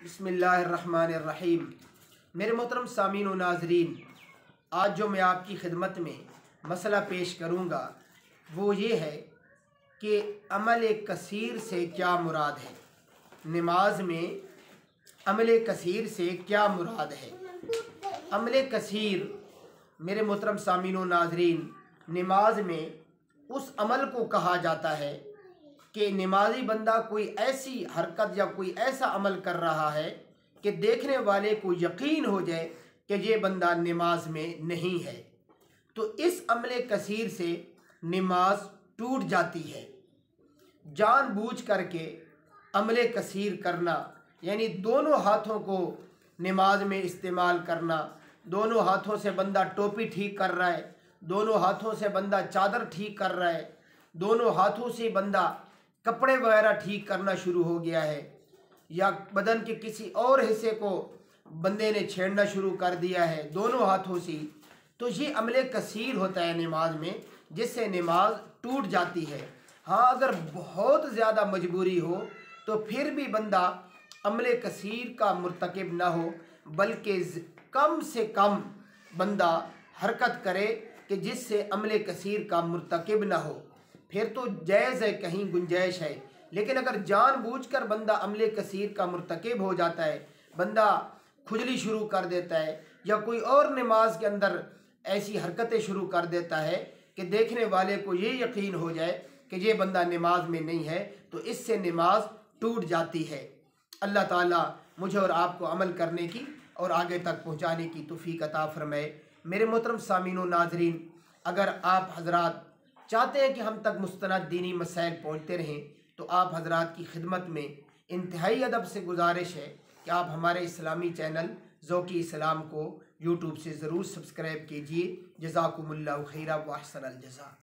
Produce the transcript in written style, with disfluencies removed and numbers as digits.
बिस्मिल्लाहिर्रहमानिर्रहीम। मेरे मोहतरम सामीन व नाज़रीन, आज जो मैं आपकी खिदमत में मसला पेश करूँगा वो ये है कि अमल कसीर से क्या मुराद है। नमाज में अमल कसीर से क्या मुराद है। अमल कसीर मेरे मोहतरम सामीन व नाज़रीन, नमाज में उस अमल को कहा जाता है कि नमाजी बंदा कोई ऐसी हरकत या कोई ऐसा अमल कर रहा है कि देखने वाले को यकीन हो जाए कि ये बंदा नमाज में नहीं है, तो इस अमल कसीर से नमाज टूट जाती है। जानबूझ करके अमल कसीर करना यानी दोनों हाथों को नमाज में इस्तेमाल करना। दोनों हाथों से बंदा टोपी ठीक कर रहा है, दोनों हाथों से बंदा चादर ठीक कर रहा है, दोनों हाथों से बंदा कपड़े वगैरह ठीक करना शुरू हो गया है, या बदन के किसी और हिस्से को बंदे ने छेड़ना शुरू कर दिया है दोनों हाथों से, तो ये अमल कसीर होता है नमाज में, जिससे नमाज टूट जाती है। हाँ, अगर बहुत ज़्यादा मजबूरी हो तो फिर भी बंदा अमल कसीर का मुर्तकिब ना हो, बल्कि कम से कम बंदा हरकत करे कि जिससे अमल कसीर का मुर्तकिब ना हो, फिर तो जायज़ है, कहीं गुंजाइश है। लेकिन अगर जानबूझकर बंदा अमल कसीर का मुर्तकिब हो जाता है, बंदा खुजली शुरू कर देता है या कोई और नमाज के अंदर ऐसी हरकतें शुरू कर देता है कि देखने वाले को ये यकीन हो जाए कि ये बंदा नमाज में नहीं है, तो इससे नमाज टूट जाती है। अल्लाह ताला मुझे और आपको अमल करने की और आगे तक पहुँचाने की तौफीक अता फरमाए। मेरे मोहतरम सामीन व नाज़रीन, अगर आप हजरात चाहते हैं कि हम तक मुस्तनद दीनी मसाइल पहुँचते रहें, तो आप हजरात की खिदमत में इंतहाई अदब से गुजारिश है कि आप हमारे इस्लामी चैनल ज़ौक़ी इस्लाम को यूट्यूब से ज़रूर सब्सक्राइब कीजिए। जज़ाकुमुल्लाहु खैरा व अहसनल जज़ा।